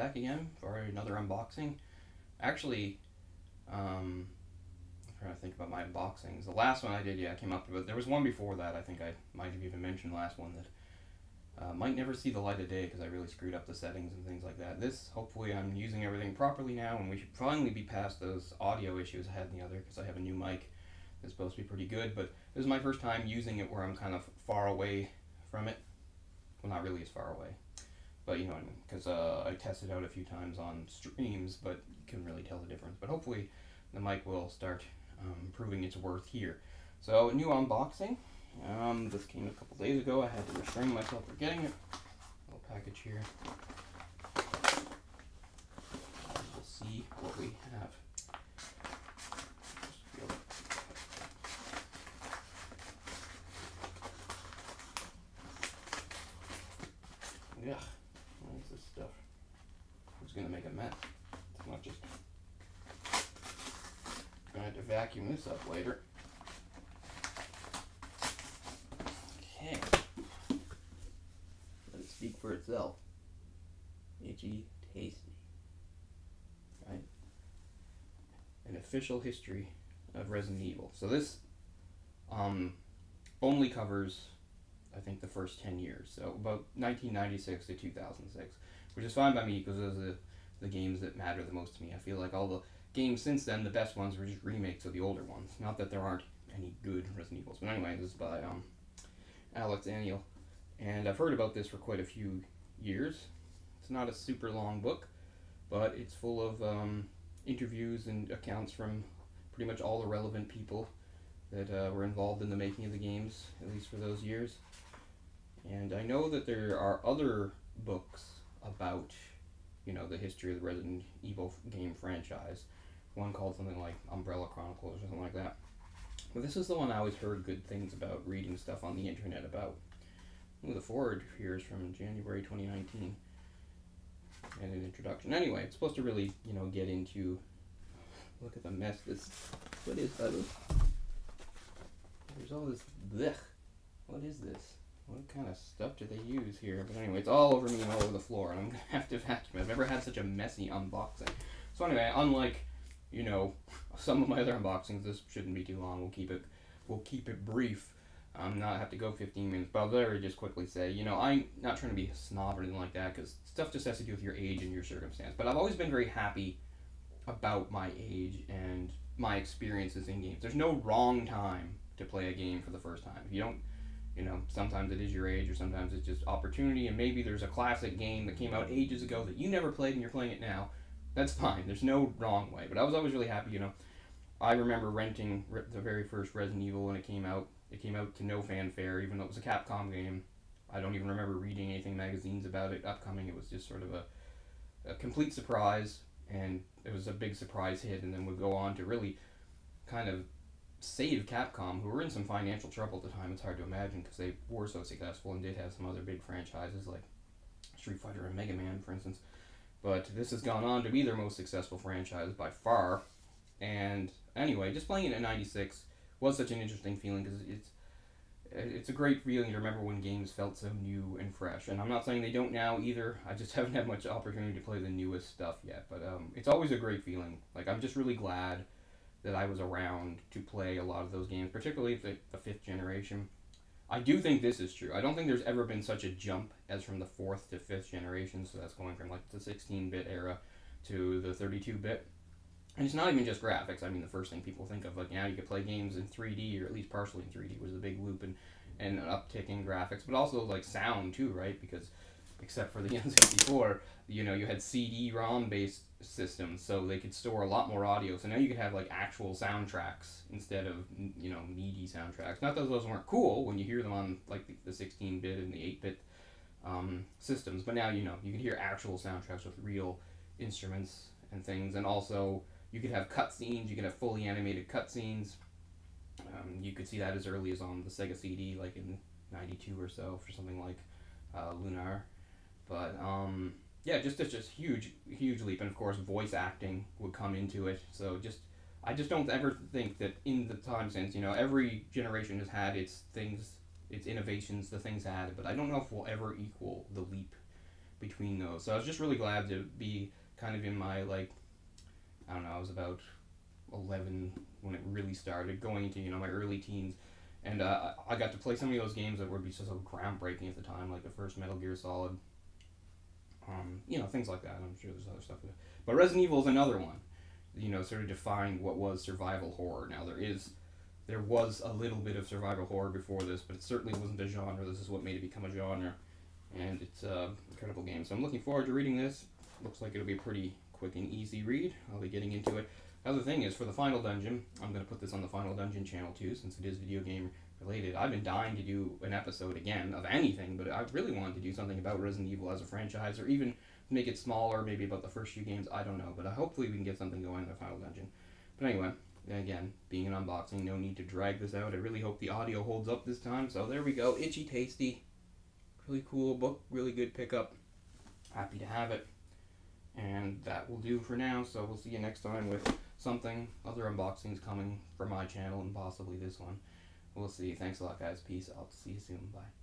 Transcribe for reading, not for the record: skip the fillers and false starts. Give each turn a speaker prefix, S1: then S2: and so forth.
S1: back again for another unboxing. Actually, I'm trying to think about my unboxings. The last one I did, yeah, I came up to it. There was one before that, I think I might have even mentioned the last one that might never see the light of day because I really screwed up the settings and things like that. This, hopefully I'm using everything properly now, and we should finally be past those audio issues I had in the other, because I have a new mic that's supposed to be pretty good, but this is my first time using it where I'm kind of far away from it. Well, not really as far away, but you know what I mean, because I tested out a few times on streams, but you couldn't really tell the difference. But hopefully the mic will start proving its worth here. So, new unboxing. This came a couple days ago. I had to restrain myself for getting it. Little package here. We'll see what we have. Yeah, what is this stuff? I'm just gonna make a mess. It's not just. I'm gonna have to vacuum this up later. Okay. Let it speak for itself. Itchy, tasty. Right? An official history of Resident Evil. So this only covers, I think, the first 10 years. So about 1996 to 2006, which is fine by me because those are the games that matter the most to me. I feel like all the games since then, the best ones were just remakes of the older ones. Not that there aren't any good Resident Evils, but anyway, this is by Alex Aniel, and I've heard about this for quite a few years. It's not a super long book, but it's full of interviews and accounts from pretty much all the relevant people that were involved in the making of the games, at least for those years. And I know that there are other books about, you know, the history of the Resident Evil game franchise. One called something like Umbrella Chronicles or something like that. But this is the one I always heard good things about, reading stuff on the internet about. Ooh, the forward here is from January 2019. And an introduction. Anyway, it's supposed to really, you know, get into... Look at the mess this... What is that? There's all this... Blech. What is this? What kind of stuff do they use here? But anyway, it's all over me and all over the floor, and I'm going to have to vacuum. I've never had such a messy unboxing. So anyway, unlike, you know, some of my other unboxings, this shouldn't be too long. We'll keep it brief. Not have to go 15 minutes, but I'll very just quickly say, you know, I'm not trying to be a snob or anything like that, because stuff just has to do with your age and your circumstance. But I've always been very happy about my age and my experiences in games. There's no wrong time to play a game for the first time. If you don't, you know, sometimes it is your age, or sometimes it's just opportunity, and maybe there's a classic game that came out ages ago that you never played and you're playing it now. That's fine. There's no wrong way. But I was always really happy, you know. I remember renting the very first Resident Evil when it came out. It came out to no fanfare, even though it was a Capcom game. I don't even remember reading anything magazines about it upcoming. It was just sort of a complete surprise, and it was a big surprise hit, and then would go on to really kind of save Capcom, who were in some financial trouble at the time. It's hard to imagine because they were so successful and did have some other big franchises like Street Fighter and Mega Man, for instance. But this has gone on to be their most successful franchise by far. And anyway, just playing it in '96 was such an interesting feeling because it's a great feeling to remember when games felt so new and fresh. And I'm not saying they don't now either. I just haven't had much opportunity to play the newest stuff yet. But it's always a great feeling. Like, I'm just really glad that I was around to play a lot of those games, particularly the fifth generation. I do think this is true. I don't think there's ever been such a jump as from the fourth to fifth generation. So that's going from like the 16-bit era to the 32-bit. And it's not even just graphics. I mean, the first thing people think of, like, now you could play games in 3D, or at least partially in 3D, was the big loop and an uptick in graphics. But also, like, sound, too, right? Because, except for the N64, you know, you had CD-ROM-based systems, so they could store a lot more audio. So now you could have, like, actual soundtracks instead of, you know, MIDI soundtracks. Not that those weren't cool when you hear them on, like, the 16-bit and the 8-bit systems. But now, you know, you can hear actual soundtracks with real instruments and things. And also, you could have cutscenes, you could have fully animated cutscenes. You could see that as early as on the Sega CD, like in '92 or so, for something like Lunar. But yeah, just huge leap, and of course voice acting would come into it. So I just don't ever think that in the time since, you know, every generation has had its things, its innovations, the things added, but I don't know if we'll ever equal the leap between those. So I was just really glad to be kind of in my, like, I don't know, I was about 11 when it really started, going into, you know, my early teens. And I got to play so many of those games that would be so groundbreaking at the time, like the first Metal Gear Solid, you know, things like that. I'm sure there's other stuff. But Resident Evil is another one, you know, sort of defined what was survival horror. Now, there was a little bit of survival horror before this, but it certainly wasn't a genre. This is what made it become a genre, and it's an incredible game. So I'm looking forward to reading this. Looks like it'll be a pretty quick and easy read. I'll be getting into it. The other thing is, for the final dungeon, I'm going to put this on the Final Dungeon channel too, since it is video game related. I've been dying to do an episode again of anything, but I really wanted to do something about Resident Evil as a franchise, or even make it smaller, maybe about the first few games. I don't know, but hopefully we can get something going in the Final Dungeon. But anyway, again, being an unboxing, no need to drag this out. I really hope the audio holds up this time. So there we go, Itchy Tasty. Really cool book, really good pickup. Happy to have it. And that will do for now, so we'll see you next time with something, other unboxings coming from my channel, and possibly this one. We'll see. Thanks a lot, guys. Peace. I'll see you soon. Bye.